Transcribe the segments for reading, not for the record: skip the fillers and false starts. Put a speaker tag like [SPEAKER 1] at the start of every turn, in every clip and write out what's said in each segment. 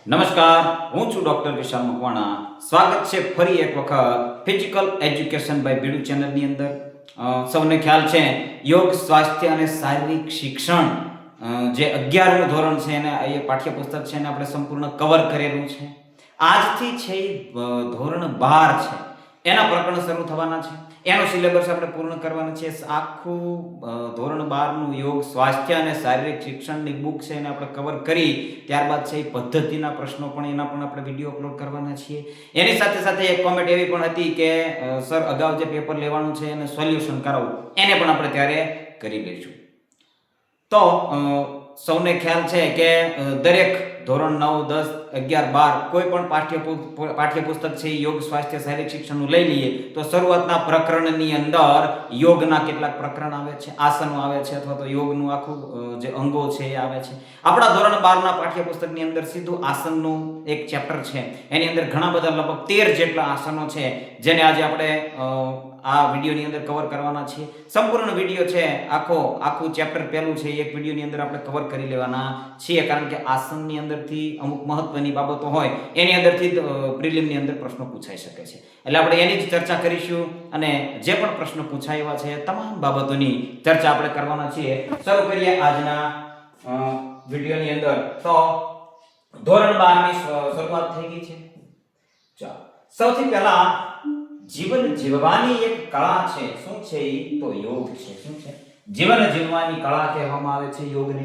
[SPEAKER 1] નમસ્કાર, હું છું ડોક્ટર વિશાલ મકવાણા. સ્વાગત છે ફરી એક વખત ફિઝિકલ એજ્યુકેશન બાય બીડુ ચેનલની અંદર. સૌને ખ્યાલ છે યોગ, સ્વાસ્થ્ય અને શારીરિક શિક્ષણ જે 11મું ધોરણ છે એને એ પાઠ્યપુસ્તક છે એને આપણે સંપૂર્ણ કવર કરેલું છે. આજથી છે ધોરણ 12 છે એના પ્રકરણ શરૂ થવાના છે. એનો સિલેબસ આપણે પૂર્ણ કરવાનો છે. આખું ધોરણ 12નું યોગ, સ્વાસ્થ્ય અને શારીરિક શિક્ષણની બુક છે એને આપણે કવર કરી ત્યારબાદ છે એ પદ્ધતિના પ્રશ્નો પણ એના પણ આપણે વિડીયો અપલોડ કરવાના છીએ. એની સાથે સાથે એક કોમેન્ટ એવી પણ હતી કે સર અગાઉ જે પેપર લેવાનું છે એને સોલ્યુશન કરાવવું, એને પણ આપણે ત્યારે કરી લઈશું. તો સૌને ખ્યાલ છે કે દરેક ધોરણ 9, 10, 11, 12 કોઈ પણ પાઠ્યપુસ્તક છે યોગ, સ્વાસ્થ્ય, શારીરિક શિક્ષણનું લઈ લઈએ તો શરૂઆતના પ્રકરણની અંદર યોગના કેટલાક પ્રકરણ આવે છે, આસનો આવે છે, અથવા તો યોગનું આખું જે અંગો છે એ આવે છે. આપણા ધોરણ 12ના પાઠ્યપુસ્તકની અંદર સીધું આસનનું એક ચેપ્ટર છે. એની અંદર ઘણા બધા લગભગ 13 જેટલા આસનો છે જેને આજે આપણે આ વિડીયોની અંદર કવર કરવાના છીએ. સંપૂર્ણ વિડીયો છે આખું ચેપ્ટર પહેલું છે એક વિડીયોની અંદર આપણે કવર કરી લેવાના છીએ, કારણ કે આસનની અંદરથી અમુક મહત્વની બાબતો હોય એની અંદરથી પ્રિલિમની અંદર પ્રશ્નો પૂછાઈ શકે છે. એટલે આપણે એની જ ચર્ચા કરીશું અને જે પણ પ્રશ્નો પૂછાયા છે તમામ બાબતોની ચર્ચા આપણે કરવાના છીએ. શરૂ કરીએ આજના વિડીયોની અંદર. તો ધોરણ 12ની શરૂઆત થઈ ગઈ છે. ચાલો, સૌથી પહેલા જીવન જીવવાની એક કળા છે. શું છે એ? તો યોગ છે. શું છે? જીવન જીવવાની કળા કહેવામાં આવે છે યોગને.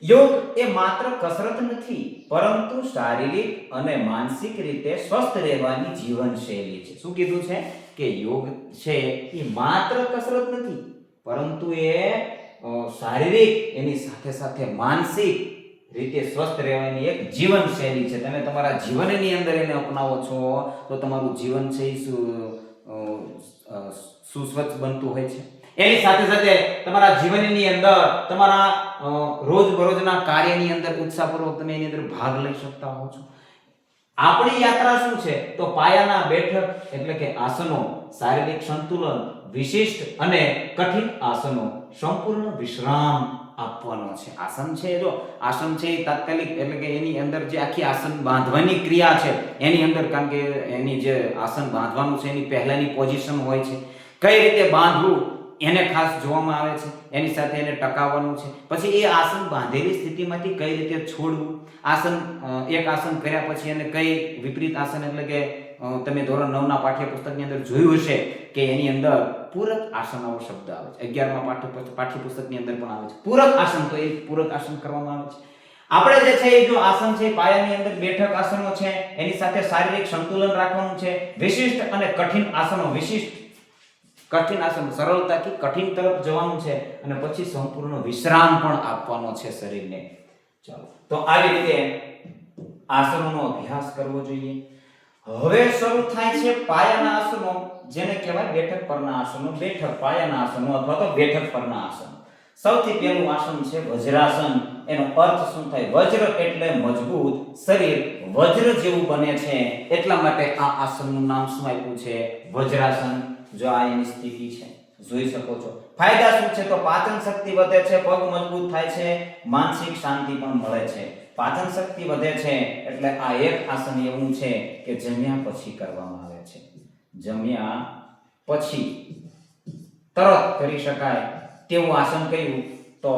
[SPEAKER 1] યોગ એ માત્ર કસરત નથી, પરંતુ શારીરિક અને માનસિક રીતે સ્વસ્થ રહેવાની જીવનશૈલી છે. શું કીધું છે? કે યોગ છે એ માત્ર કસરત નથી, પરંતુ એ શારીરિક એની સાથે સાથે માનસિક રીતે સ્વસ્થ રહેવાની એક જીવનશૈલી છે. તમે તમારા જીવનની અંદર એને અપનાવો છો તો તમારું જીવન છે એ સુસ્વચ્છ બનતું હોય છે. એની સાથે સાથે તમારા જીવનની અંદર તમારા રોજબરોજના કાર્યની અંદર ઉત્સાહપૂર્વક તમે એની અંદર ભાગ લઈ શકતા હો છો. આપણી યાત્રા શું છે? તો પાયાના બેઠક એટલે કે આસનો, શારીરિક સંતુલન, વિશિષ્ટ અને કઠિન આસનો, સંપૂર્ણ વિશ્રામ આપવાનો છે. આસન છે, જો આસન છે એ તાત્કાલિક એટલે કે એની અંદર જે આખી આસન બાંધવાની ક્રિયા છે એની અંદર, કારણ કે એની જે આસન બાંધવાનું છે એની પહેલાની પોઝિશન હોય છે, કઈ રીતે બાંધવું એને ખાસ જોવામાં આવે છે. એની સાથે એને ટકાવવાનું છે. પછી એ આસન બાંધેલી સ્થિતિમાંથી કઈ રીતે છોડવું, આસન એક આસન કર્યા પછી એને કઈ વિપરીત આસન, એટલે કે તમે ધોરણ 9ના પાઠ્યપુસ્તકની અંદર જોયું હશે કે એની અંદર પૂરક આસન આવો શબ્દ આવે છે. 11મા પાઠ્યપુસ્તકની અંદર પણ આવે છે પૂરક આસન. તો એ પૂરક આસન કરવામાં આવે છે. આપણે જે છે એ જો આસન છે પાયાની અંદર બેઠક આસનો છે, એની સાથે શારીરિક સંતુલન રાખવાનું છે. વિશિષ્ટ અને કઠિન આસનો, વિશિષ્ટ કઠિન આસન, સરળતાથી કઠિન તરફ જવાનું છે અને પછી સંપૂર્ણ વિશ્રામ પણ આપવાનો છે શરીરને. ચાલો, તો આવી રીતે આસનોનો અભ્યાસ કરવો જોઈએ. હવે શરૂ થાય છે પાયાના આસનો, જેને કહેવાય બેઠક પરના આસનો. બેઠક પાયાના આસનો અથવા તો બેઠક પરના આસનો. સૌથી પહેલું આસન છે વજ્રાસન. એનો અર્થ શું થાય? વજ્ર એટલે મજબૂત, શરીર વજ્ર જેવું બને છે એટલા માટે આ આસનનું નામ શું આપ્યું છે? વજ્રાસન. જો આ એની સ્થિતિ છે, જોઈ શકો છો. ફાયદા શું છે? તો પાચન શક્તિ વધે છે, પગ મજબૂત થાય છે, માનસિક શાંતિ પણ મળે છે. પાચન શક્તિ વધે છે એટલે આ એક આસન એવું છે કે જમ્યા પછી કરવામાં આવે છે. જમ્યા પછી તરત કરી શકાય તેવું આસન કયું? તો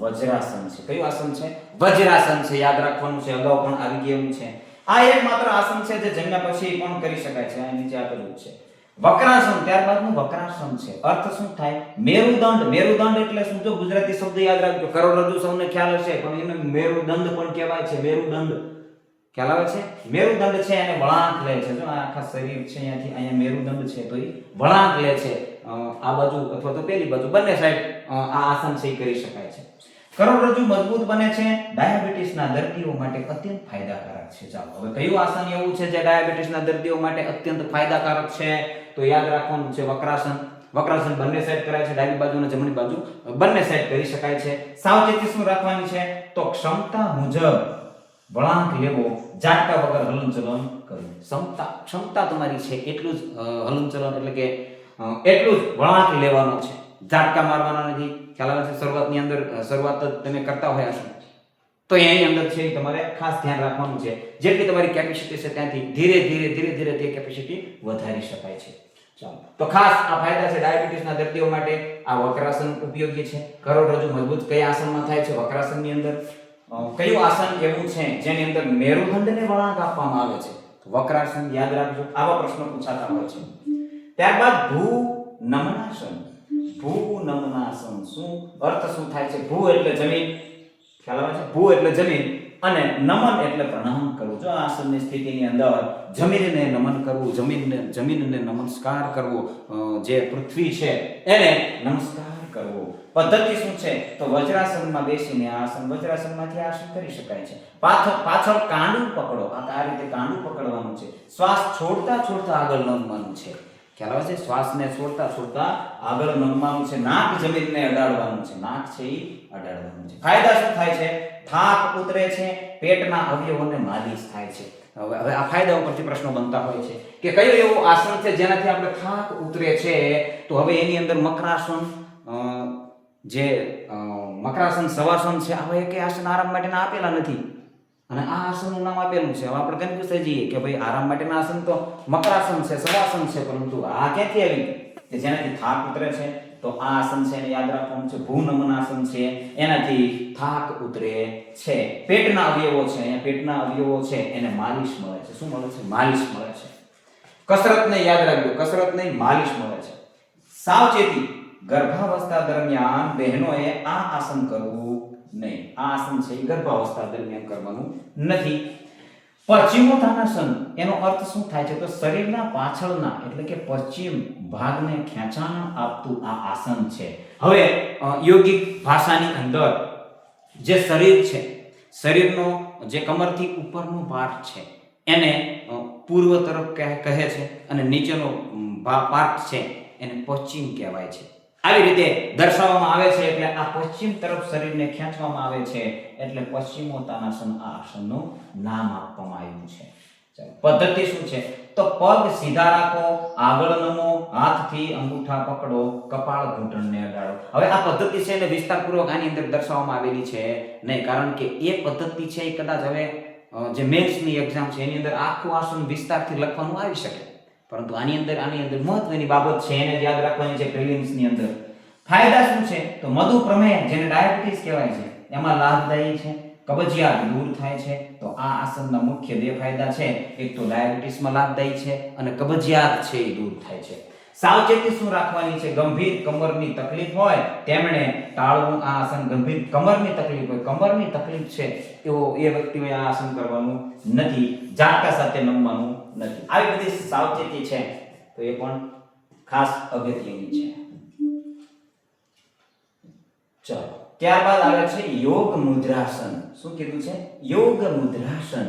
[SPEAKER 1] વજ્રાસન છે. કયું આસન છે? વજ્રાસન છે. યાદ રાખવાનું છે, અગાઉ પણ આવી ગયું છે. આ એકમાત્ર આસન છે જે જમ્યા પછી પણ કરી શકાય છે. આ નીચે આપેલું છે. વક્રાસન, ત્યારબાદનું વક્રાસન છે. અર્થ શું થાય? મેરુદંડ. મેરુદંડ એટલે શું? જો ગુજરાતી શબ્દ યાદ રાખજો. કરોડરજ્જુ સૌને ખ્યાલ હશે, પણ એને મેરુદંડ પણ કહેવાય છે. મેરુદંડ ખ્યાલ આવે છે? મેરુદંડ છે એને વળાંક લે છે. જો આખા શરીર છે અહીંયાથી અહીંયા મેરુદંડ છે તો એ વળાંક લે છે. આ બાજુ અથવા તો પેલી બાજુ બંને સાઈડ આ આસન છે કરી શકાય છે. કરોડરજ્જુ મજબૂત બને છે. ડાયાબિટીસના દર્દીઓ માટે અત્યંત ફાયદાકારક છે. ચાલો, હવે કયું આસન એવું છે જે ડાયાબિટીસના દર્દીઓ માટે અત્યંત ફાયદાકારક છે? તો યાદ રાખવાનું છે વક્રાસન. વક્રાસન બંને સાઈડ કરાય છે, ડાબી બાજુ અને જમણી બાજુ બંને સાઈડ કરી શકાય છે. સાવચેતી શું રાખવાની છે? તો ક્ષમતા મુજબ વળાંક લેવો, ઝાટકા વગર હલનચલન કરવું. ક્ષમતા તમારી છે એટલું જ હલનચલન એટલે કે એટલું જ વળાંક લેવાનો છે. ઝાટકા મારવાના નથી. ખ્યાલ આવે છે? શરૂઆત જ તમે કરતા હોય હશો તો એની અંદર છે એ તમારે ખાસ ધ્યાન રાખવાનું છે. જેટલી તમારી કેપેસિટી છે ત્યાંથી ધીરે ધીરે તે કેપેસિટી વધારી શકાય છે. ચાલો, તો ખાસ આ ફાયદા છે ડાયાબિટીસના દર્દીઓ માટે. આ વક્રાસન ઉપયોગી છે. કરોડરજ્જુ મજબૂત કયા આસનમાં થાય છે? વક્રાસનની અંદર. કયું આસન એવું છે જેની અંદર મેરુદંડને વળાંક આપવામાં આવે છે? વક્રાસન. યાદ રાખજો, આવા પ્રશ્નો પૂછાતા હોય છે. ત્યારબાદ ભૂ નમનાસન. ભૂ નમનાસન શું અર્થ શું થાય છે? ભૂ એટલે જમીન, ખ્યાલ આવે છે? ભૂ એટલે જમીન અને નમન એટલે પ્રણામ કરવું. જો આસનની સ્થિતિની અંદર જમીનને નમન કરવું, જમીનને નમસ્કાર કરવો, જે પૃથ્વી છે એને નમસ્કાર કરવો. પદ્ધતિ શું છે? તો વજ્રાસનમાં બેસીને આસન, વજ્રાસનમાંથી આસન કરી શકાય છે. પાછળ કાંડું પકડો, આ રીતે કાંડું પકડવાનું છે. શ્વાસ છોડતા આગળ નમવાનું છે. ખ્યાલ આવે છે? શ્વાસને છોડતા આગળ નમવાનું છે. નાક જમીનને અડાડવાનું છે. નાક છે એ અડાડવાનું છે. ફાયદા શું થાય છે? થાક ઉતરે છે, પેટના અવયવોને માલિશ થાય છે. હવે આ ફાયદા ઉપરથી પ્રશ્નો બનતા હોય છે કે કયું એવું આસન છે જેનાથી આપણે થાક ઉતરે છે? તો હવે એની અંદર મકરાસન, મકરાસન, શવાસન છે. આવા એક આસન આરામ માટેના આપેલા નથી અને આ આસનનું નામ આપેલું છે. હવે આપણે કન્ફ્યુઝ થઈ જઈએ કે ભાઈ આરામ માટેના આસન તો મકરાસન છે, શવાસન છે, પરંતુ આ ક્યાંથી આવી કે જેનાથી થાક ઉતરે છે? તો આ આસન છે એને યાદ રાખવાનું છે. ભૂ નમનાસન છે, એનાથી થાક ઉતરે છે. પેટના અવયવો છે, અહીંયા પેટના અવયવો છે એને માલિશ મળે છે. શું મળે છે? માલિશ મળે છે. કસરત નહીં, યાદ રાખજો, કસરત નહીં, માલિશ મળે છે. સાવચેતી, ગર્ભાવસ્થા દરમિયાન બહેનોએ આ આસન કરવું નહીં. આ આસન છે એ ગર્ભાવસ્થા દરમિયાન કરવાનું નથી. પશ્ચિમોત્થાનાસન, એનો અર્થ શું થાય છે? તો શરીરના પાછળના એટલે કે પશ્ચિમ ભાગને ખેંચાણ આપતું આ આસન છે. હવે યોગિક ભાષાની અંદર જે શરીર છે, શરીરનો જે કમરથી ઉપરનો પાર્ટ છે એને પૂર્વ તરફ કહે છે અને નીચેનો પાર્ટ છે એને પશ્ચિમ કહેવાય છે. આવી રીતે દર્શાવવામાં આવે છે. એટલે આ પશ્ચિમ તરફ શરીરને ખેંચવામાં આવે છે એટલે પશ્ચિમોત્થાનાસન આ આસનનું નામ આપવામાં આવ્યું છે. પદ્ધતિ શું છે? તો પગ સીધા રાખો, આગળ નમો, હાથથી અંગૂઠા પકડો, કપાળ ઘૂંટણને અડાડો. હવે આ પદ્ધતિ છે એને વિસ્તારપૂર્વક આની અંદર દર્શાવવામાં આવેલી છે નહીં, કારણ કે એ પદ્ધતિ છે એ કદાચ હવે જે મેન્સની એક્ઝામ છે એની અંદર આખું આસન વિસ્તારથી લખવાનું આવી શકે, પરંતુ આની અંદર મહત્વની બાબત છે એને યાદ રાખવાની છે પ્રિલિમ્સની અંદર. ફાયદા શું છે? તો મધુપ્રમેહ જેને ડાયાબિટીસ કહેવાય છે એમાં લાભદાયી છે. કબજિયાત દૂર થાય છે. તો આ આસનના મુખ્ય બે ફાયદા છે. એક તો ડાયાબિટીસમાં લાભદાયી છે અને કબજિયાત છે એ દૂર થાય છે. સાવચેતી શું રાખવાની છે? ગંભીર કમરની તકલીફ હોય તેમણે ટાળવું આ આસન. ગંભીર કમરની તકલીફ હોય, કમરની તકલીફ છે એ વ્યક્તિઓએ આ આસન કરવાનું નથી. ઝાટકા સાથે નમવાનું નથી. આવી બધી સાવચેતી છે તો એ પણ ખાસ અગત્યની છે. ચાલો, ત્યારબાદ આવે છે યોગ મુદ્રાસન. શું કીધું છે? યોગ મુદ્રાસન.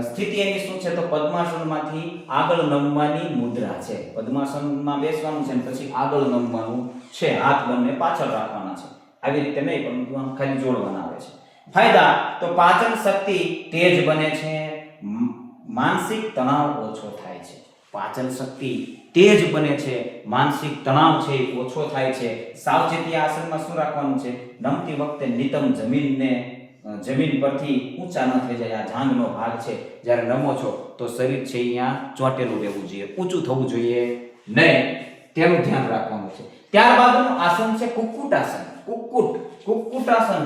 [SPEAKER 1] સ્થિતિ એની શું છે? તો પદ્માસનમાંથી આગળ નમવાની મુદ્રા છે. પદ્માસનમાં બેસવાનું છે અને પછી આગળ નમવાનું છે. હાથ બંને પાછળ રાખવાના છે. આવી રીતે નહીં, પરંતુ આમ ખાલી જોડવાના આવે છે. ફાયદા તો પાચન શક્તિ તેજ બને છે, માનસિક તણાવ ઓછો થાય છે. પાચન શક્તિ તેજ બને છે, માનસિક તણાવ છે ઓછો થાય છે. સાવચેતી આસનમાં શું રાખવાનું છે? નમતી વખતે નિતમ જમીન પરથી ઊંચા ન થઈ જાય. આ જાંઘનો ભાગ છે, જ્યારે નમો છો તો શરીર છે અહીંયા ચોંટેલું રહેવું જોઈએ, ઊંચું થવું જોઈએ નહીં, તેનું ધ્યાન રાખવાનું છે. ત્યારબાદનું આસન છે કુક્કુટાસન. કુક્કુટાસન,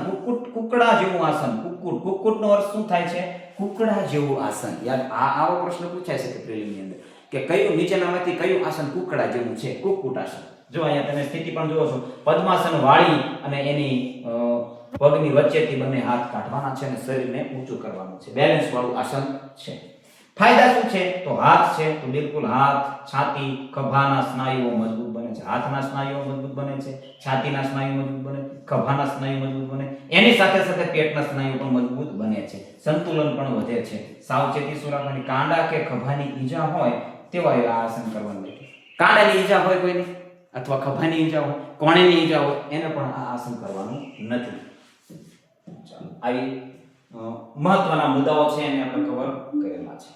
[SPEAKER 1] કુકડા જેવું આસન. કુક્કુટનો અર્થ શું થાય છે? કુકડા જેવું આસન. યાર આવો પ્રશ્ન પૂછાય છે કે પ્રિલિમની અંદર કે કયું નીચેનામાંથી કયું આસન કુકડા જેવું છે? કુક્કુટાસન. જો અહીંયા તમે સ્થિતિ પણ જુઓ છો, પદ્માસન વાળી અને એની પગની વચ્ચેથી બંને હાથ કાઢવાના છે અને શરીરને ઊંચું કરવાનું છે. બેલેન્સ વાળું આસન છે. ફાયદા શું છે? તો હાથ છે તો બિલકુલ હાથ, છાતી, ખભાના સ્નાયુઓ મજબૂત બને છે. હાથના સ્નાયુઓ મજબૂત બને છે, છાતીના સ્નાયુ મજબૂત બને, ખભાના સ્નાયુ મજબૂત બને, એની સાથે સાથે પેટના સ્નાયુ પણ મજબૂત બને છે. સંતુલન પણ વધે છે. સાવચેતી શું રાખવાની? કાંડા કે ખભાની ઈજા હોય તેવા આ આસન કરવાનું નથી. કાંડાની ઈજા હોય કોઈને અથવા ખભાની ઈજા હોય, કોણીની ઈજા હોય, એને પણ આ આસન કરવાનું નથી. ચાલો, આવી મહત્વના મુદ્દાઓ છે એને આપણે કવર કરેલા છે.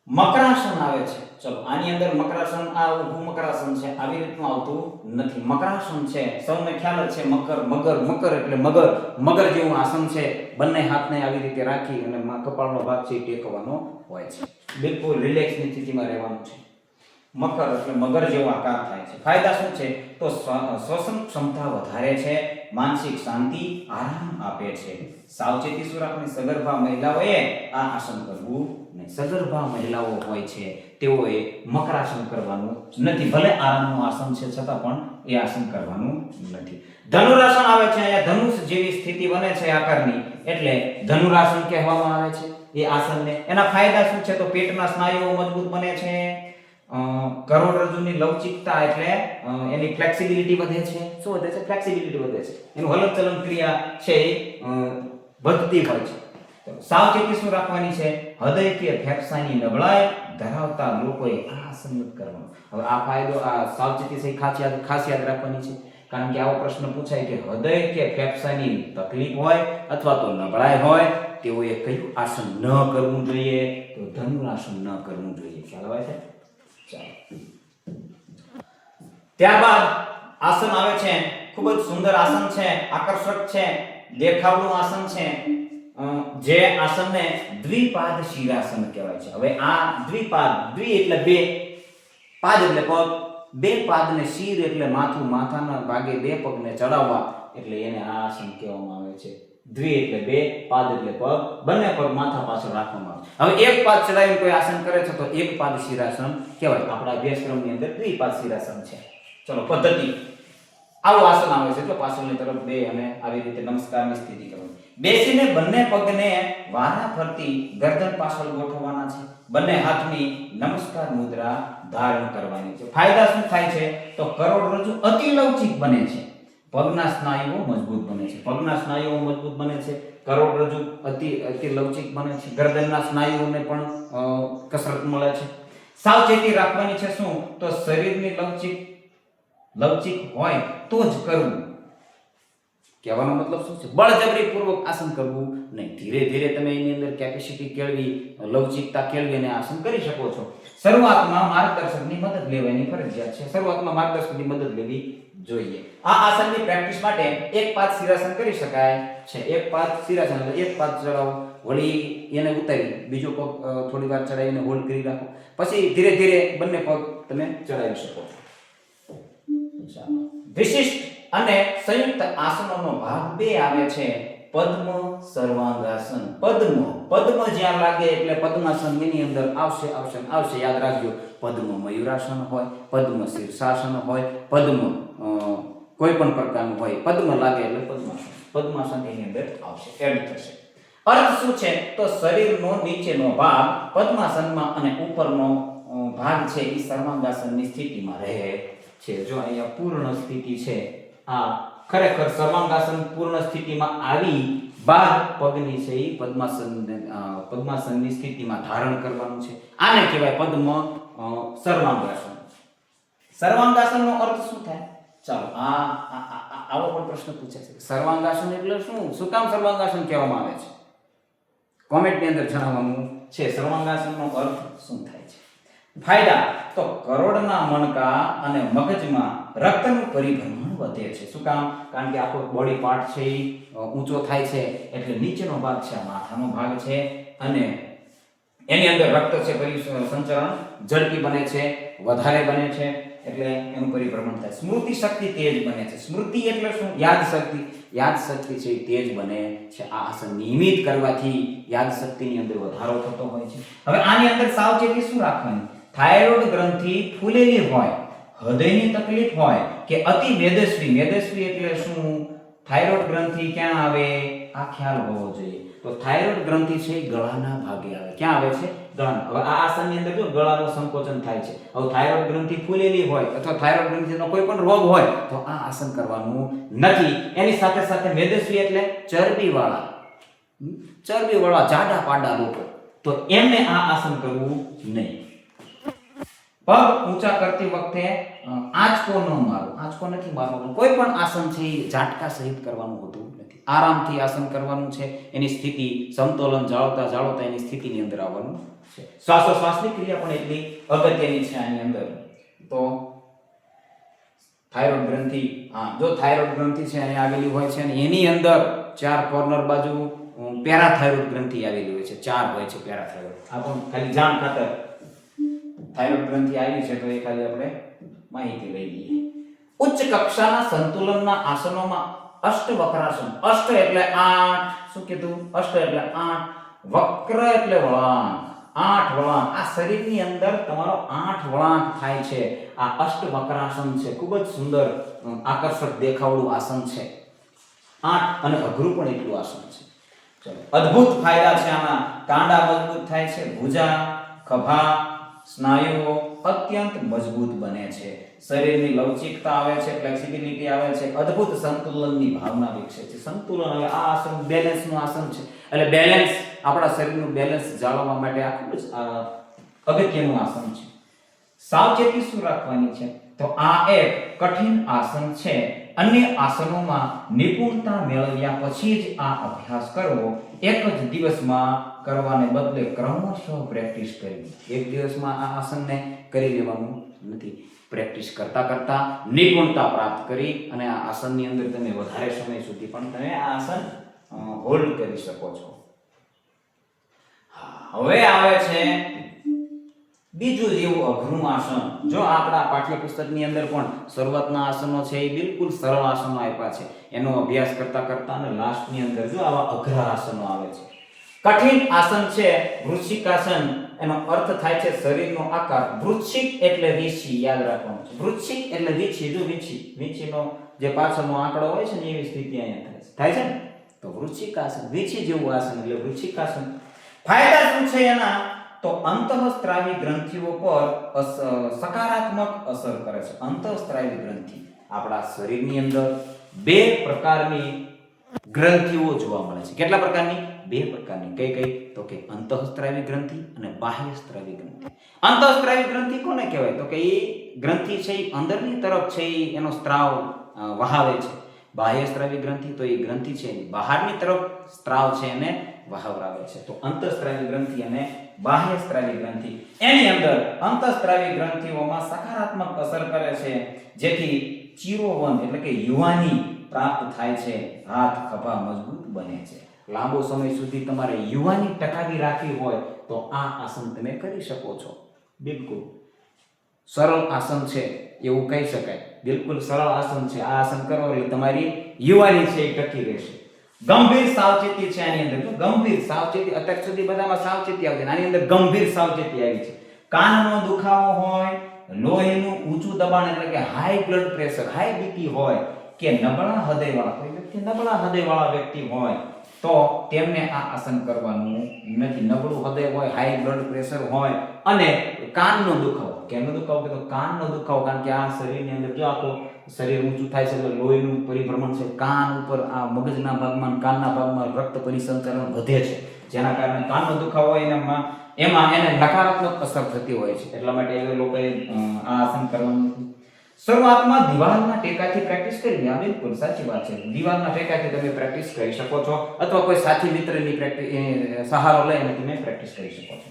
[SPEAKER 1] મકરાસન આવે છે. ચલો આની અંદર મકરાસન, આ ઊભું મકરાસન છે, આવી રીતનું આવતું નથી. મકરાસન છે, સૌને ખ્યાલ જ છે. મકર એટલે મગર જેવું આસન છે. બંને હાથને આવી રીતે રાખી અને કપાળનો ભાગ છે ટેકવાનો હોય છે. બિલકુલ રિલેક્સની સ્થિતિમાં રહેવાનું છે. મકર એટલે મગર જેવો આકાર થાય છે. ફાયદા શું છે? તો શ્વસન ક્ષમતા વધારે છે, માનસિક શાંતિ, આરામ આપે છે. સાવચેતી શું રાખવાની? સગર્ભા મહિલાઓએ આ આસન કરવું નહીં. સગર્ભા મહિલાઓ હોય છે તેઓએ મકરાસન કરવાનું નથી. ભલે આરામનું આસન છે છતાં પણ એ આસન કરવાનું નથી. ધનુરાસન આવે છે. અહીંયા ધનુષ જેવી સ્થિતિ બને છે આકારની, એટલે ધનુરાસન કહેવામાં આવે છે એ આસનને. એના ફાયદા શું છે? તો પેટના સ્નાયુઓ મજબૂત બને છે, કરોડરજ્જુની લવચિકતા એટલે એની ફ્લેક્સિબિલિટી વધે છે. શું વધે છે? ફ્લેક્સિબિલિટી વધે છે. એનું હલનચલન ક્રિયા છે વધતી હોય છે. સાવચેતી શું રાખવાની છે? હૃદય કે ફેફસાની નબળાઈ ધરાવતા લોકોએ આ આસન નથી કરવાનું. હવે આ ફાયદો, આ સાવચેતી છે ખાસ યાદ રાખવાની છે, કારણ કે આવો પ્રશ્ન પૂછાય કે હૃદય કે ફેફસાની તકલીફ હોય અથવા તો નબળાઈ હોય તેઓએ કયું આસન ન કરવું જોઈએ? તો ધનુરાસન ન કરવું જોઈએ. ખ્યાલ આવે છે? ત્યારબાદ આસન આવે છે, ખૂબ જ સુંદર આસન છે, આકર્ષક છે, દેખાવનું આસન છે, જે આસનને દ્વિપાદ શિરાસન કહેવાય છે. હવે આ દ્વિપાદ, દ્વિ એટલે બે, પાદ એટલે પગ, બે પાદને શિર એટલે માથું, માથાના ભાગે બે પગને ચડાવવા, એટલે એને આ આસન કહેવામાં આવે છે. દ્વિ એટલે બે, પાદ એટલે પગ, બંને પગ માથા પાછળ રાખવામાં આવે. હવે એક પાદ ચડાવીને કોઈ આસન કરે છે તો એક પાદ શિરાસન કહેવાય. આપણા અભ્યાસક્રમની અંદર દ્વિપાદ શિરાસન છે. ચલો પદ્ધતિ, આવું આસન આવે છે. જો પાછળની તરફ બે અને આવી રીતે નમસ્કારની સ્થિતિ કરવાની. બેસીને બંને પગને વારા ફરતી ગરદન પાછળ ગોઠવવાના છે. બંને હાથની નમસ્કાર મુદ્રા ધારણ કરવાની છે. ફાયદા શું થાય છે? તો કરોડરજ્જુ અતિ લવચિક બને છે, પગના સ્નાયુઓ મજબૂત બને છે. પગના સ્નાયુઓ મજબૂત બને છે, કરોડરજ્જુ અતિ લવચિક બને છે, ગરદનના સ્નાયુઓને પણ કસરત મળે છે. સાવચેતી રાખવાની છે શું? તો શરીરની લવચિક હોય તો જ કરવું. કહેવાનો મતલબ શું છે? બળજબરી પૂર્વક આસન કરવું નહીં. ધીરે ધીરે તમે એની અંદર કેપેસિટી કેળવી, લવચિકતા કેળવી અને આસન કરી શકો છો. શરૂઆતમાં માર્ગદર્શકની મદદ લેવાની ફરજિયાત છે. શરૂઆતમાં માર્ગદર્શકની મદદ લેવી જોઈએ. આ આસનની પ્રેક્ટિસ માટે એક પાદ શિરાસન કરી શકાય છે. એક પાદ શિરાસન એટલે એક પાદ ચડાવો, વળી એને ઉતારી બીજો પગ થોડી વાર ચડાવીને હોલ્ડ કરી રાખો, પછી ધીરે ધીરે બંને પગ તમે ચડાવી શકો છો. વિશિષ્ટ અને સંયુક્ત આસનોનો ભાગ 2 આવે છે. પદ્મ સર્વાંગાસન. પદ્મ જ્યાં લાગે એટલે પદ્માસન એની અંદર આવશે. યાદ રાખજો, પદ્મ મયુરાસન હોય, પદ્મ શીર્ષાસન હોય, પદ્મ કોઈ પણ પ્રકારનું હોય, પદ્મ લાગે એટલે પદ્માસન એની અંદર આવશે, એડ થશે. અર્થ શું છે? તો શરીરનો નીચેનો ભાગ પદ્માસનમાં અને ઉપરનો ભાગ છે એ સર્વાંગાસનની સ્થિતિમાં રહે છે. જો અહીંયા પૂર્ણ સ્થિતિ છે, આ ખરેખર સર્વાંગાસન પૂર્ણ સ્થિતિમાં આવી બાદ પગની છે એ પદ્માસનની સ્થિતિમાં ધારણ કરવાનું છે. આને કહેવાય પદ્મ સર્વાંગાસન. સર્વાંગાસનનો અર્થ શું થાય? ચાલો આવો પણ પ્રશ્ન પૂછે છે. સર્વાંગાસન એટલે શું કામ સર્વાંગાસન કહેવામાં આવે છે? કોમેન્ટની અંદર જણાવવાનું છે સર્વાંગાસનનો અર્થ શું થાય છે. ફાયદા તો કરોડના મણકા અને મગજમાં રક્તનું પરિભ્રમણ વધે છે. શું કામ? કારણ કે આખો બોડી પાર્ટ છે એ ઊંચો થાય છે, એટલે નીચેનો ભાગ છે માથાનો ભાગ છે, અને એની અંદર રક્ત છે સંચરણ ઝડપી બને છે, વધારે બને છે, એટલે એનું પરિભ્રમણ થાય. સ્મૃતિ શક્તિ તેજ બને છે. સ્મૃતિ એટલે શું? યાદ શક્તિ છે એ તેજ બને છે. આ આસન નિયમિત કરવાથી યાદ શક્તિની અંદર વધારો થતો હોય છે. હવે આની અંદર સાવચેતી શું રાખવાની? થાઇરોઇડ ગ્રંથિ ફૂલેલી હોય, હૃદયની તકલીફ હોય કે અતિ મેદસ્વી એટલે શું? થાઇરોઇડ ગ્રંથિ ક્યાં આવે? આ ખ્યાલ હોવો જોઈએ. તો થાઇરોઇડ ગ્રંથિ છે એ ગળાના ભાગે આવે. ક્યાં આવે છે? ગળાના. હવે આ આસનની અંદર જો ગળાનું સંકોચન થાય છે. હવે થાઇરોઇડ ગ્રંથિ ફૂલેલી હોય અથવા થાઇરોઇડ ગ્રંથિનો કોઈ પણ રોગ હોય તો આ આસન કરવાનું નથી. એની સાથે સાથે મેદસ્વી એટલે ચરબીવાળા જાડા પાડા લોકો, તો એમને આ આસન કરવું નહીં. પગ ઊંચા કરતી વખતે આંચકો ન મારો, આંચકો નથી મારવાનો. કોઈ પણ આસન છે એ ઝાટકા સહિત કરવાનું હોતું નથી. આરામથી આસન કરવાનું છે. એની સ્થિતિ સમતોલન જાળવતા જાળવતા એની સ્થિતિની અંદર આવવાનું છે. શ્વાસોશ્વાસની ક્રિયા પણ એટલી અગત્યની છે આની અંદર. તો થાઇરોઇડ ગ્રંથિ, જો થાઇરોઇડ ગ્રંથિ છે અને આવેલી હોય છે અને એની અંદર ચાર કોર્નર બાજુ પેરાથાઇરોઇડ ગ્રંથિ આવેલી હોય છે. ચાર હોય છે પેરાથાઇરોઇડ. આ પણ ખાલી જાણ ખાતર થાઇરોઇડ ગ્રંથિ આવી છે તો એ ખાલી આપણે માહિતી લઈ લઈએ. ઉચ્ચ કક્ષાના સંતુલનના આસનોમાં અષ્ટ વક્રાસન, અષ્ટ એટલે 8, શું કીધું? અષ્ટ એટલે 8, વક્ર એટલે વળાંક, 8 વળાંક. આ શરીરની અંદર તમારો 8 વળાંક થાય છે. આ અષ્ટ વક્રાસન છે. ખૂબ જ સુંદર આકર્ષક દેખાવડું આસન છે. 8 અને અઘરું પણ એટલું આસન છે. ચલો, અદ્ભુત ફાયદા છે આના. કાંડા મજબૂત થાય છે, ભુજા, ખભા, સ્નાયુઓ અત્યંત મજબૂત બને છે, શરીરની લવચિકતા આવે છે, ફ્લેક્સિબિલિટી આવે છે, અદ્ભુત સંતુલનની ભાવના વિકસે છે. સંતુલન એટલે આ આસન બેલેન્સનું આસન છે. એટલે બેલેન્સ, આપણા શરીરનું બેલેન્સ જાળવવા માટે આ ખૂબ જ અગત્યનું આસન છે. સાવચેતી શું રાખવાની છે? તો આ એક કઠિન આસન છે. અન્ય આસનોમાં નિપુણતા મેળવ્યા પછી જ આ અભ્યાસ કરવો. એક જ દિવસમાં કરવાને બદલે ક્રમશઃ પ્રેક્ટિસ કરવી. એક દિવસમાં આ આસનને કરી લેવાનું નથી. પ્રેક્ટિસ કરતા કરતા નિપુણતા પ્રાપ્ત કરી અને આ આસનની અંદર તમે વધારે સમય સુધી પણ તમે આ આસન હોલ્ડ કરી શકો છો. હવે આવે છે બીજું એવું અઘરું આસન. જો આપણા પાઠ્યપુસ્તકની અંદર પણ શરૂઆતના આસનો છે એ બિલકુલ સરળ આસનો આપ્યા છે. એનો અભ્યાસ કરતા કરતા અને લાસ્ટની અંદર જો આવા અઘરા આસનો આવે છે. કઠિન આસન છે વૃશ્ચિકાસન. એનો અર્થ થાય છે શરીરનો આકાર. વૃશ્ચિક એટલે વીછી, યાદ રાખવાનું છે. વૃશ્ચિક એટલે વીછી. જો વીછીનો જે પાછળનો આંકડો હોય છે ને એવી સ્થિતિ અહીંયા થાય છે ને, તો વૃશ્ચિકાસન, વીછી જેવું આસન એટલે વૃશ્ચિકાસન. ફાયદા શું છે એના? તો અંતઃસ્ત્રાવી ગ્રંથિઓ પર સકારાત્મક અસર કરે છે. અંતઃસ્ત્રાવી ગ્રંથિ, આપણા શરીરની અંદર 2 પ્રકારની ગ્રંથિઓ જોવા મળે છે. કેટલા પ્રકારની? 2 પ્રકારની. કઈ કઈ? તો કે અંતઃસ્ત્રાવી ગ્રંથિ અને બાહ્યસ્ત્રાવી ગ્રંથિ. અંતઃસ્ત્રાવી ગ્રંથિ કોને કહેવાય? તો કે એ ગ્રંથિ છે એ અંદરની તરફ છે એનો સ્ત્રાવ વહાવે છે. બાહ્યસ્ત્રાવી ગ્રંથિ તો એ ગ્રંથિ છે બહારની તરફ સ્ત્રાવ છે એને વહાવરાવે છે. તો અંતઃસ્ત્રાવી ગ્રંથિ અને બાહ્યસ્ત્રાવી ગ્રંથિ. એની અંદર અંતઃસ્ત્રાવી ગ્રંથિઓમાં સકારાત્મક અસર કરે છે, જેથી ચિરોવન એટલે કે યુવાની પ્રાપ્ત થાય છે. હાથ, ખભા મજબૂત બને છે. લાંબો સમય સુધી તમારે યુવાની ટકાવી રાખવી હોય તો આ આસન તમે કરી શકો છો. બિલકુલ સરળ આસન છે એવું કહી શકાય. બિલકુલ સરળ આસન છે. આ આસન કરો એટલે તમારી યુવાની છે એ ટકી રહેશે. ગંભીર સાવચેતી છે આની અંદર. ગંભીર સાવચેતી, અત્યાર સુધી બધામાં સાવચેતી આવતી, આની અંદર ગંભીર સાવચેતી આવી છે. કાનનો દુખાવો હોય, લોહીનું ઊંચું દબાણ એટલે કે high blood pressure, high BP હોય, કે નબળા હૃદયવાળા કોઈ વ્યક્તિ, નબળા હૃદયવાળા વ્યક્તિ હોય તો તેમને આ આસન કરવાનું નથી. નબળું હૃદય હોય, હાઈ બ્લડ પ્રેશર હોય અને કાનનો દુખાવો. કેનો દુખાવો? કે તો કાનનો દુખાવો. કારણ કે આ શરીરની અંદર જો આખો શરીર ઊંચું થાય છે એટલે લોહીનું પરિભ્રમણ છે કાન ઉપર, આ મગજના ભાગમાં, કાનના ભાગમાં રક્ત પરિસંચરણ વધે છે, જેના કારણે કાનનો દુખાવો હોય એમાં એને નકારાત્મક અસર થતી હોય છે. એટલા માટે એ લોકોએ આ આસન કરવાનું નથી. શરૂઆતમાં દિવાલના ટેકાથી પ્રેક્ટિસ કરી. આ બિલકુલ સાચી વાત છે. દિવાલના ટેકાથી તમે પ્રેક્ટિસ કરી શકો છો અથવા કોઈ સાથી મિત્રની સહારો લઈને તમે પ્રેક્ટિસ કરી શકો છો.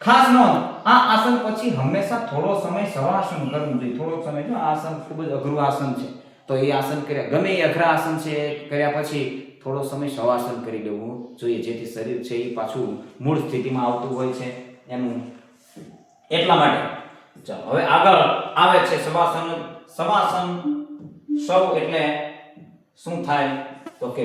[SPEAKER 1] ખાસ નોંધ, આ આસન પછી હંમેશા થોડો સમય શવાસન કરવું જોઈએ. થોડો સમય, જો આ આસન ખૂબ જ અઘરું આસન છે તો એ આસન કર્યા, ગમે એ અઘરા આસન છે કર્યા પછી થોડો સમય શવાસન કરી લેવું જોઈએ, જેથી શરીર છે એ પાછું મૂળ સ્થિતિમાં આવતું હોય છે એનું. એટલા માટે ચાલો હવે આગળ આવે છે શવાસન. શવાસન સૌ એટલે શું થાય? તો કે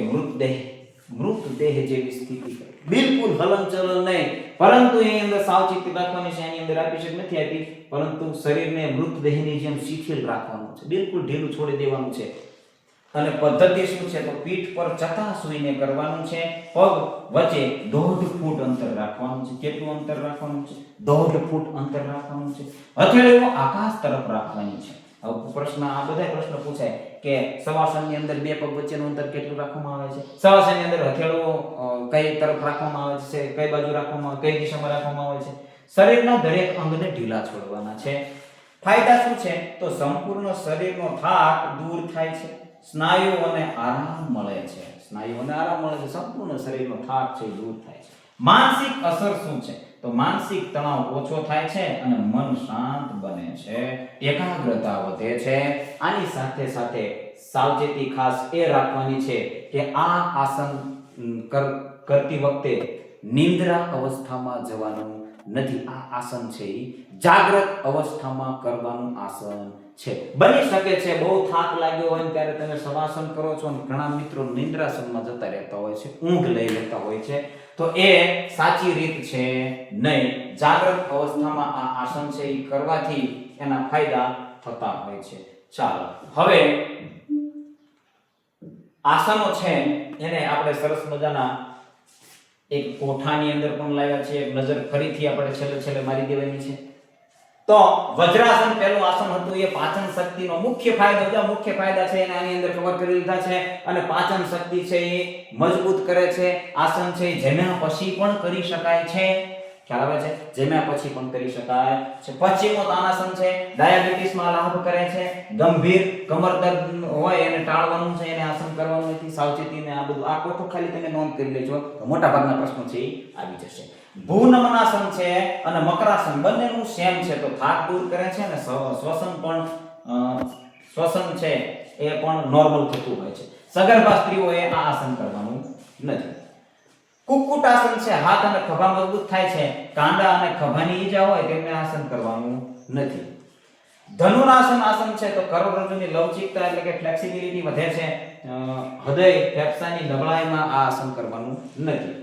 [SPEAKER 1] મૃતદેહ જેવી સ્થિતિ. બિલકુલ હલનચલન નહીં, પરંતુ એની અંદર સાવચેતી રાખવાની છે. એની અંદર આપી છે નથી આપી, પરંતુ શરીરને મૃતદેહની જેમ શિથિલ રાખવાનું છે. બિલકુલ ઢીલું છોડી દેવાનું છે. અને પદ્ધતિ શું છે? તો પીઠ પર ચતા સૂઈને કરવાનું છે. પગ વચ્ચે 1.5 ફૂટ અંતર રાખવાનું છે. કેટલું અંતર રાખવાનું છે? 1.5 ફૂટ અંતર રાખવાનું છે. હથેળીઓ આકાશ તરફ રાખવાની છે. હવે પ્રશ્ન, આ બધા પ્રશ્ન પૂછાય કે શવાસનની અંદર 2 પગ વચ્ચેનું અંતર કેટલું રાખવામાં આવે છે? શવાસનની અંદર હથેળીઓ કઈ તરફ રાખવામાં આવે છે? કઈ બાજુ રાખવામાં આવે? કઈ દિશામાં રાખવામાં આવે છે? શરીરના દરેક અંગને ઢીલા છોડવાના છે. ફાયદા શું છે? તો સંપૂર્ણ શરીરનો થાક દૂર થાય છે, સ્નાયુઓને આરામ મળે છે, સ્નાયુઓને આરામ મળે છે, સંપૂર્ણ શરીરનો થાક છે દૂર થાય છે. માનસિક અસર શું છે? તો માનસિક તણાવ ઓછો થાય છે અને મન શાંત બને છે, એકાગ્રતા વધે છે. આની સાથે સાથે સાવચેતી ખાસ એ રાખવાની છે કે આ આસન કરતી વખતે નિંદ્રા અવસ્થામાં જવાનું નથી. આ આસન છે એ જાગ્રત અવસ્થામાં કરવાનું આસન છે. બની શકે છે બહુ થાક લાગ્યો હોય ને ત્યારે તમે શવાસન કરો છો અને ઘણા મિત્રો નિંદ્રાસનમાં જતા રહેતા હોય છે, ઊંઘ લઈ લેતા હોય છે, તો એ સાચી રીત છે નહીં. જાગ્રત અવસ્થામાં આ આસન છે એ કરવાથી એના ફાયદા થતા હોય છે. ચાલો હવે આસનો છે એને આપણે સરસ મજાના એક કોઠાની અંદર પણ લાવ્યા છે. એક નજર ફરીથી આપણે છેલ્લે મારી દેવાની છે. તો વજ્રાસન પહેલું આસન હતું એ પાચન શક્તિનો મુખ્ય ફાયદા છે એને આની અંદર કવર કરી લીધા છે. અને પાચન શક્તિ છે એ મજબૂત કરે છે. આસન છે જમ્યા પછી પણ કરી શકાય છે. ખ્યાલ આવે છે? જમ્યા પછી પણ કરી શકાય છે. પશ્ચિમોત્તાનાસન છે ડાયાબિટીસમાં લાભ કરે છે. ગંભીર કમર દર્દ હોય એને ટાળવાનું છે, એને આસન કરવાનું નથી. સાવચેતીને આ બધું આ કોઠો ખાલી તમે નોંધ કરી લેજો, મોટા ભાગના પ્રશ્નો છે એ આવી જશે. ભૂનમનાસન છે અને મકરાસન બંનેનું સેમ છે. તો થાક દૂર કરે છે અને શ્વસન છે એ પણ નોર્મલ થતું હોય છે. સગર્ભા સ્ત્રીઓએ આ આસન કરવાનું નથી. કુક્કુટાસન છે હાથ અને ખભા મજબૂત થાય છે. કાંડા અને ખભાની ઈજા હોય તેમને આસન કરવાનું નથી. ધનુરાસન આસન છે તો કરોડરજ્જુની લવચિકતા એટલે કે ફ્લેક્સિબિલિટી વધે છે. હૃદય ફેફસાની નબળાઈમાં આ આસન કરવાનું નથી.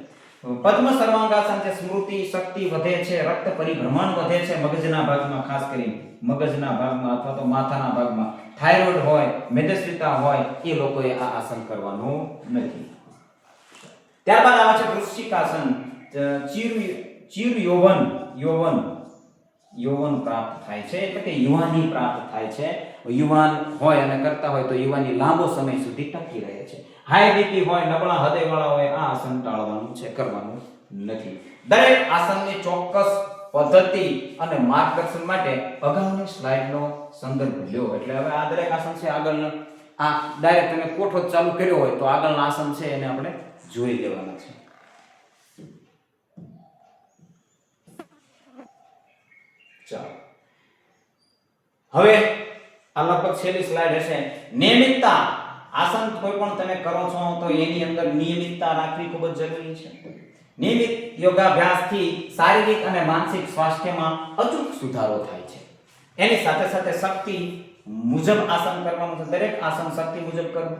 [SPEAKER 1] પદ્મ સર્વાંગાસન છે સ્મૃતિ શક્તિ વધે છે, રક્ત પરિભ્રમણ વધે છે. મગજના ભાગમાં ખાસ કરીને મગજના ભાગમાં અથવા તો માથાના ભાગમાં થાઇરોઇડ હોય, મેદસ્વીતા હોય એ લોકોએ આ આસન કરવાનું નથી. ત્યારબાદ આવે છે વૃશ્ચિકાસન. ચિર યૌવન પ્રાપ્ત થાય છે એટલે કે યુવાની પ્રાપ્ત થાય છે. યુવાન હોય અને કરતા હોય તો યુવાની લાંબો સમય સુધી ટકી રહે છે. હાઈ બીપી હોય, નબળા હૃદયવાળા હોય આ આસન ટાળવાનું છે, કરવાનું નથી. દરેક આસનની ચોક્કસ પદ્ધતિ અને માર્ગદર્શન માટે અગાઉની સ્લાઇડનો સંદર્ભ લ્યો. એટલે હવે આ દરેક આસન છે આગળનો આ ડાયરેક્ટ તમે કોઠો ચાલુ કર્યો હોય તો આગળના આસન છે એને આપણે જોઈ લેવાના છે. ચાલો હવે આ લગભગ છેલ્લી સ્લાઇડ હશે. નિયમિતતા. આસન કોઈ પણ તમે કરો છો તો એની અંદર નિયમિતતા રાખવી ખૂબ જ જરૂરી છે. નિયમિત યોગાભ્યાસથી શારીરિક અને માનસિક સ્વાસ્થ્યમાં અચૂક સુધારો થાય છે. એની સાથે સાથે શક્તિ મુજબ આસન કરવાનું છે. દરેક આસન શક્તિ મુજબ કરવું.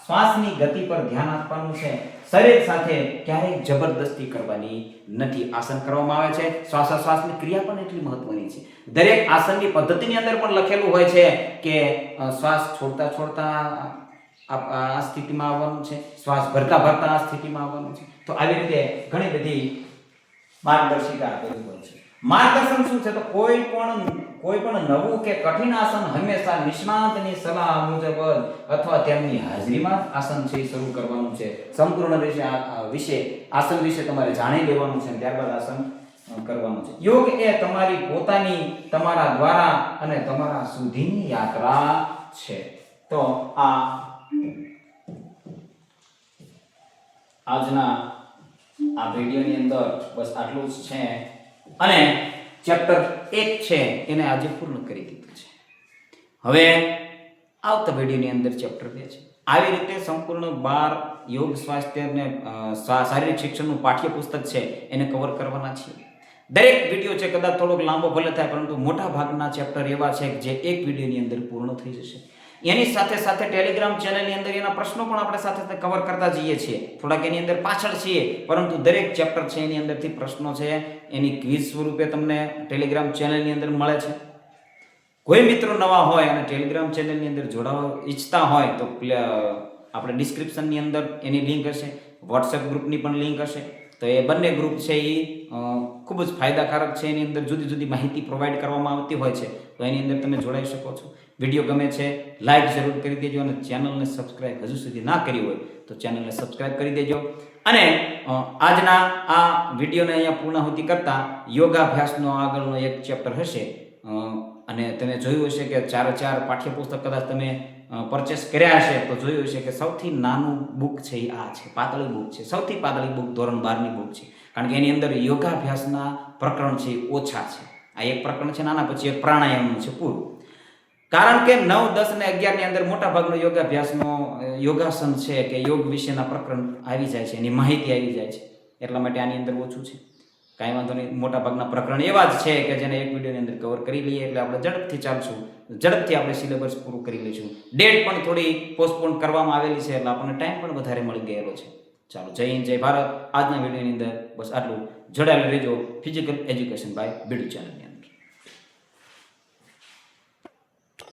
[SPEAKER 1] શ્વાસની ગતિ પર ધ્યાન આપવાનું છે. શરીર સાથે ક્યારેય જબરદસ્તી કરવાની નથી. આસન કરવામાં આવે છે શ્વાસોશ્વાસની ક્રિયા પણ એટલી મહત્વની છે. દરેક આસનની પદ્ધતિની અંદર પણ લખેલું હોય છે કે શ્વાસ છોડતા આ સ્થિતિમાં આવવાનું છે, શ્વાસ ભરતા આ સ્થિતિમાં આવવાનું છે. તો આવી રીતે ઘણી બધી માર્ગદર્શિકા આપેલી હોય છે. માર્ગદર્શન શું છે? તો કોઈ પણ નવું કે કઠિન આસન હંમેશા નિષ્ણાતની સલાહ મુજબ અથવા તેમની હાજરીમાં આસન છે શરૂ કરવાનું છે. સંપૂર્ણ આસન વિશે તમારે જાણી લેવાનું છે, ત્યારબાદ આસન કરવાનું છે. યોગ એ તમારી પોતાની, તમારા દ્વારા અને તમારા સુધીની યાત્રા છે. તો આજના આ વિડિયોની અંદર બસ આટલું જ છે અને ચેપ્ટર 1 છે એને આજે પૂર્ણ કરી દીધું છે. હવે આવતા વિડિયોની અંદર ચેપ્ટર 2 છે. આવી રીતે સંપૂર્ણ 12 યોગ સ્વાસ્થ્ય અને શારીરિક શિક્ષણનું પાઠ્યપુસ્તક છે એને કવર કરવાના છીએ. દરેક વિડિયો છે કદાચ થોડોક લાંબો ભલે થાય પરંતુ મોટા ભાગના ચેપ્ટર એવા છે જે એક વિડિયોની અંદર પૂર્ણ થઈ જશે. એની સાથે સાથે ટેલિગ્રામ ચેનલની અંદર એના પ્રશ્નો પણ આપણે સાથે કવર કરતા જઈએ છીએ. થોડાક એની અંદર પાછળ છીએ પરંતુ દરેક ચેપ્ટર છે એની અંદરથી પ્રશ્નો છે એની ક્વિઝ સ્વરૂપે તમને ટેલિગ્રામ ચેનલની અંદર મળે છે. કોઈ મિત્રો નવા હોય અને ટેલિગ્રામ ચેનલની અંદર જોડાવા ઈચ્છતા હોય તો આપણે ડિસ્ક્રિપ્શનની અંદર એની લિંક હશે, વોટ્સએપ ગ્રુપની પણ લિંક હશે. તો એ બંને ગ્રુપ છે એ ખૂબ જ ફાયદાકારક છે. એની અંદર જુદી જુદી માહિતી પ્રોવાઈડ કરવામાં આવતી હોય છે. તો એની અંદર તમે જોડાઈ શકો છો. વિડીયો ગમે છે લાઈક જરૂર કરી દેજો અને ચેનલને સબસ્ક્રાઇબ હજુ સુધી ના કરી હોય તો ચેનલને સબસ્ક્રાઇબ કરી દેજો. અને આજના આ વિડીયોને અહીંયા પૂર્ણાહુતિ કરતા યોગાભ્યાસનો આગળનો એક ચેપ્ટર હશે અને તમે જોયું હશે કે 4 પાઠ્યપુસ્તક કદાચ તમે પરચેસ કર્યા હશે તો જોયું હશે કે સૌથી નાનું બુક છે એ આ છે, પાતળી બુક છે, સૌથી પાતળી બુક ધોરણ 12ની બુક છે. કારણ કે એની અંદર યોગાભ્યાસના પ્રકરણ છે ઓછા છે. આ એક પ્રકરણ છે નાના, પછી એક પ્રાણાયામનું છે પૂરું. કારણ કે 9, 10 અને 11 ની અંદર મોટા ભાગનો યોગાભ્યાસનો યોગાસન છે કે યોગ વિશેના પ્રકરણ આવી જાય છે, એની માહિતી આવી જાય છે. એટલા માટે આની અંદર ઓછું છે. કાંઈ વાંધો નહીં, મોટા ભાગના પ્રકરણ એવા જ છે કે જેને એક વિડીયોની અંદર કવર કરી લઈએ એટલે આપણે ઝડપથી ચાલશું, ઝડપથી આપણે સિલેબસ પૂરું કરી લઈશું. ડેટ પણ થોડી પોસ્ટપોન કરવામાં આવેલી છે એટલે આપણને ટાઈમ પણ વધારે મળી ગયેલો છે. ચાલો, જય હિન્દ, જય ભારત. આજના વિડીયોની અંદર બસ આટલું. જોડાયેલા રહેજો ફિઝિકલ એજ્યુકેશન બાય બીડુ ચેનલ.